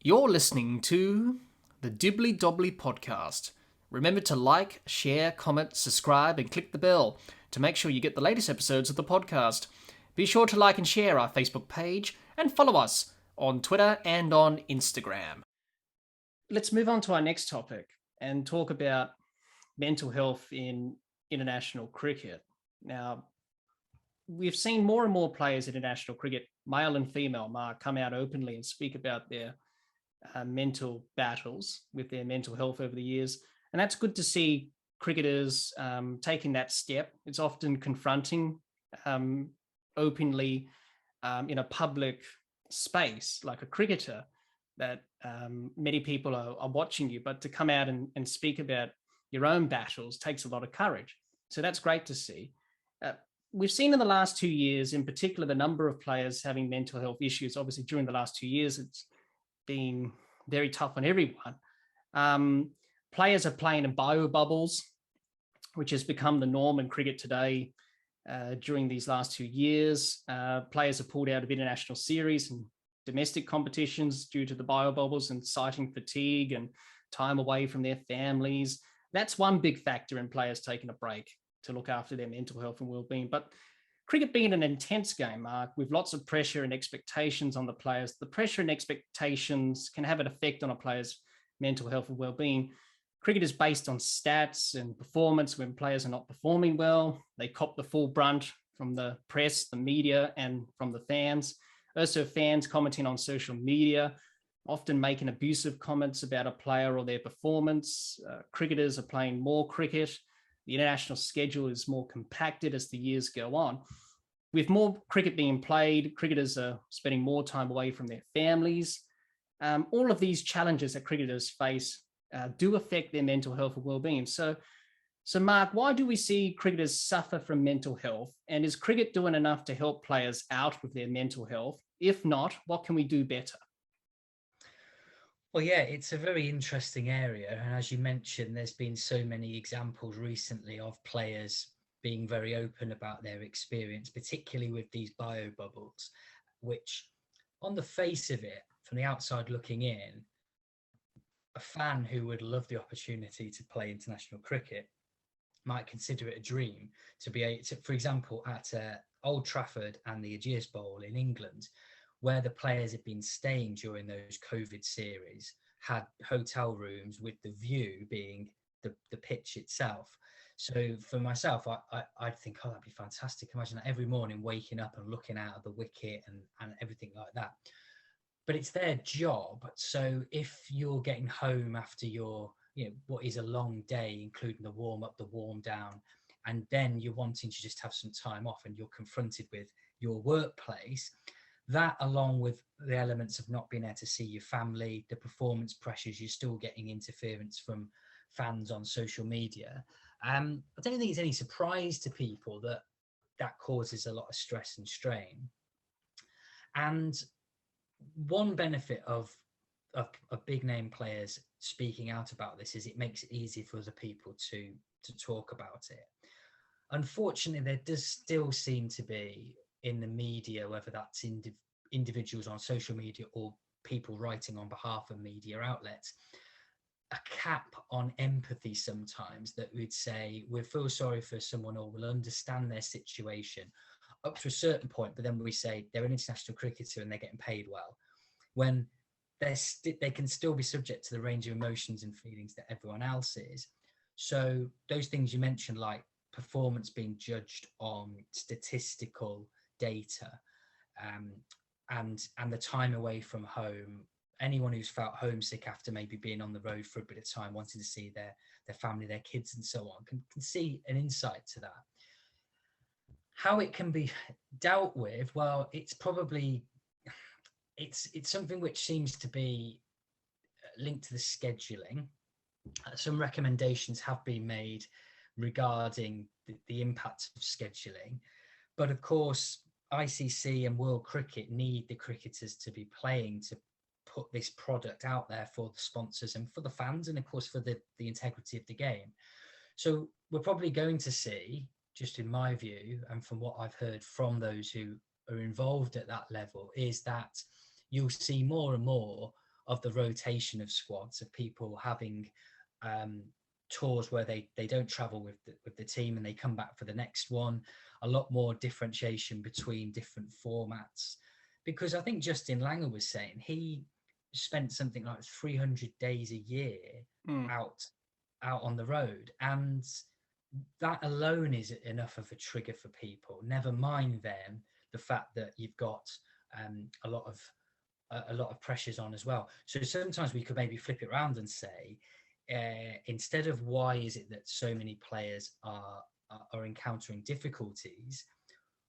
You're listening to the Dibbly Dobbly podcast. Remember to like, share, comment, subscribe, and click the bell to make sure you get the latest episodes of the podcast. Be sure to like and share our Facebook page and follow us on Twitter and on Instagram. Let's move on to our next topic and talk about mental health in international cricket. Now, we've seen more and more players in international cricket, male and female, Mark, come out openly and speak about their mental battles with their mental health over the years. And that's good to see cricketers taking that step. It's often confronting openly in a public space, like a cricketer, that many people are watching you, but to come out and speak about your own battles takes a lot of courage. So that's great to see. We've seen in the last 2 years, in particular, the number of players having mental health issues. Obviously, during the last 2 years, it's been very tough on everyone. Players are playing in bio bubbles, which has become the norm in cricket today. During these last 2 years, players have pulled out of international series and domestic competitions due to the bio bubbles and citing fatigue and time away from their families. That's one big factor in players taking a break to look after their mental health and well-being. But cricket being an intense game, Mark, with lots of pressure and expectations on the players, the pressure and expectations can have an effect on a player's mental health and well-being. Cricket is based on stats and performance. When players are not performing well, they cop the full brunt from the press, the media, and from the fans. Also, fans commenting on social media, often making abusive comments about a player or their performance. Cricketers are playing more cricket. The international schedule is more compacted as the years go on. With more cricket being played, cricketers are spending more time away from their families. All of these challenges that cricketers face do affect their mental health and well-being. So, Mark, why do we see cricketers suffer from mental health? And is cricket doing enough to help players out with their mental health? If not, what can we do better? Well, yeah, it's a very interesting area. And as you mentioned, there's been so many examples recently of players being very open about their experience, particularly with these bio bubbles, which, on the face of it, from the outside looking in, a fan who would love the opportunity to play international cricket might consider it a dream to be able to, for example, at Old Trafford and the Ageas Bowl in England, where the players had been staying during those COVID series, had hotel rooms with the view being the pitch itself. So for myself, I'd think, oh, that'd be fantastic. Imagine that every morning waking up and looking out of the wicket and everything like that. But it's their job. So if you're getting home after your, what is a long day, including the warm up, the warm down, and then you're wanting to just have some time off and you're confronted with your workplace, that along with the elements of not being able to see your family, the performance pressures, you're still getting interference from fans on social media. I don't think it's any surprise to people that that causes a lot of stress and strain. And one benefit of big name players speaking out about this is it makes it easy for other people to talk about it. Unfortunately, there does still seem to be in the media, whether that's individuals on social media or people writing on behalf of media outlets, a cap on empathy sometimes, that we'd say we feel sorry for someone or we'll understand their situation up to a certain point, but then we say they're an international cricketer and they're getting paid well, when they can still be subject to the range of emotions and feelings that everyone else is. So those things you mentioned, like performance being judged on statistical data, and the time away from home, anyone who's felt homesick after maybe being on the road for a bit of time, wanting to see their family, their kids and so on, can see an insight to that. How it can be dealt with, well, it's probably it's something which seems to be linked to the scheduling. Some recommendations have been made regarding the impact of scheduling, but of course ICC and World Cricket need the cricketers to be playing to put this product out there for the sponsors and for the fans, and of course for the integrity of the game. So we're probably going to see, just in my view and from what I've heard from those who are involved at that level, is that you'll see more and more of the rotation of squads, of people having tours where they don't travel with the team and they come back for the next one. A lot more differentiation between different formats, because I think Justin Langer was saying he spent something like 300 days a year out on the road, and that alone is enough of a trigger for people. Never mind then the fact that you've got a lot of pressures on as well. So sometimes we could maybe flip it around and say, instead of why is it that so many players are encountering difficulties,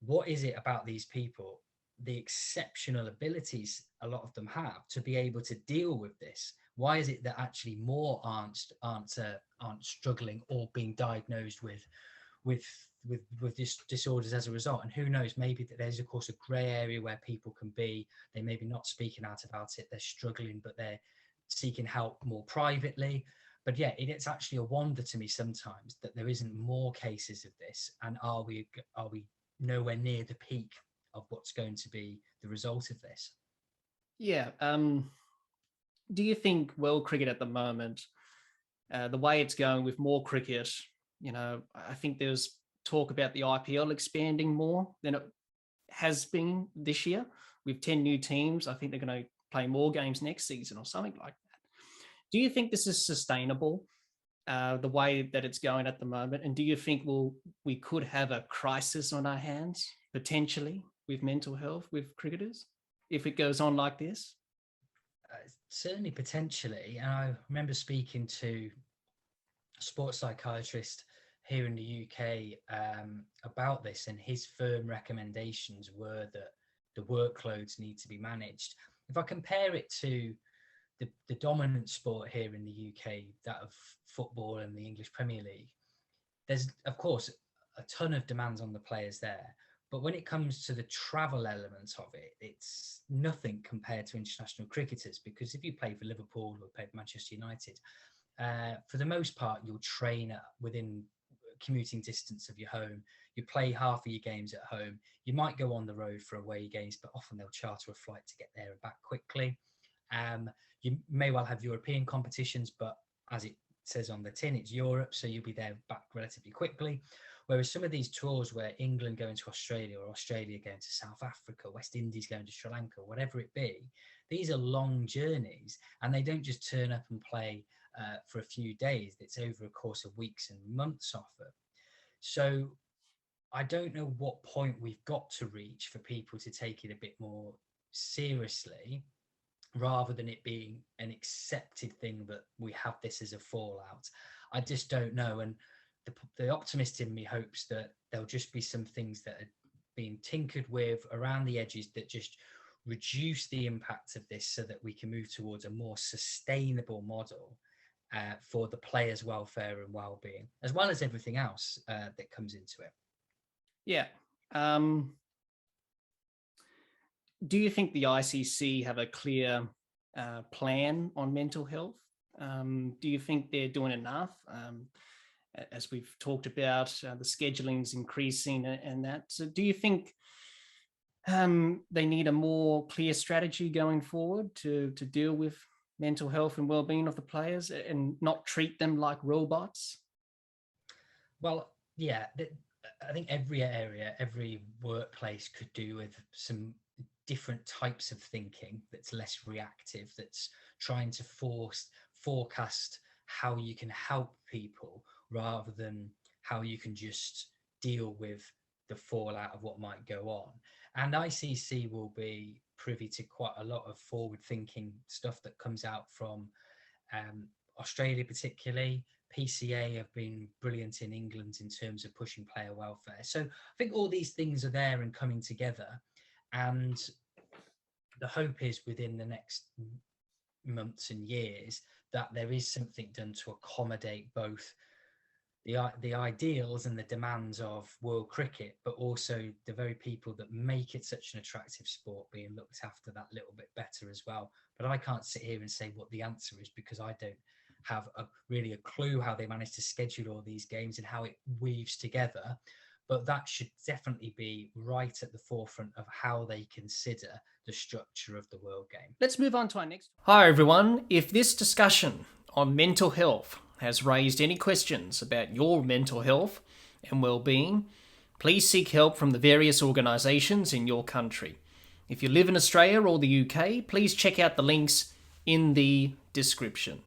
what is it about these people, the exceptional abilities a lot of them have to be able to deal with this? Why is it that actually more aren't struggling or being diagnosed with disorders as a result? And who knows, maybe that there's of course a grey area where people can be, they maybe not speaking out about it, they're struggling, but they're seeking help more privately. But yeah, it's actually a wonder to me sometimes that there isn't more cases of this. And are we nowhere near the peak of what's going to be the result of this? Yeah. Do you think world cricket at the moment, the way it's going with more cricket, I think there's talk about the IPL expanding more than it has been this year with 10 new teams. I think they're going to play more games next season or something like that. Do you think this is sustainable, the way that it's going at the moment? And do you think we could have a crisis on our hands, potentially, with mental health with cricketers, if it goes on like this? Certainly, potentially. And I remember speaking to a sports psychiatrist here in the UK about this, and his firm recommendations were that the workloads need to be managed. If I compare it to the dominant sport here in the UK, that of football and the English Premier League, there's of course a ton of demands on the players there. But when it comes to the travel element of it, it's nothing compared to international cricketers, because if you play for Liverpool or play for Manchester United, for the most part, you'll train within commuting distance of your home. You play half of your games at home. You might go on the road for away games, but often they'll charter a flight to get there and back quickly. You may well have European competitions, but as it says on the tin, it's Europe, so you'll be there back relatively quickly. Whereas some of these tours where England going to Australia or Australia going to South Africa, West Indies going to Sri Lanka, whatever it be, these are long journeys, and they don't just turn up and play for a few days. It's over a course of weeks and months often. So I don't know what point we've got to reach for people to take it a bit more seriously, rather than it being an accepted thing that we have this as a fallout. I just don't know. And the optimist in me hopes that there'll just be some things that are being tinkered with around the edges that just reduce the impact of this, so that we can move towards a more sustainable model for the players' welfare and well-being, as well as everything else that comes into it. Yeah. Do you think the ICC have a clear plan on mental health? Do you think they're doing enough? As we've talked about, the scheduling's increasing and that. So do you think they need a more clear strategy going forward to deal with mental health and well-being of the players and not treat them like robots? Well, yeah, I think every area, every workplace could do with some different types of thinking that's less reactive, that's trying to forecast how you can help people rather than how you can just deal with the fallout of what might go on. And ICC will be privy to quite a lot of forward-thinking stuff that comes out from Australia particularly. PCA have been brilliant in England in terms of pushing player welfare. So I think all these things are there and coming together. And the hope is within the next months and years that there is something done to accommodate both the ideals and the demands of world cricket, but also the very people that make it such an attractive sport being looked after that little bit better as well. But I can't sit here and say what the answer is, because I don't have really a clue how they manage to schedule all these games and how it weaves together. but that should definitely be right at the forefront of how they consider the structure of the World Game. Let's move on to our next. Hi everyone. If this discussion on mental health has raised any questions about your mental health and well-being, please seek help from the various organisations in your country. If you live in Australia or the UK, please check out the links in the description.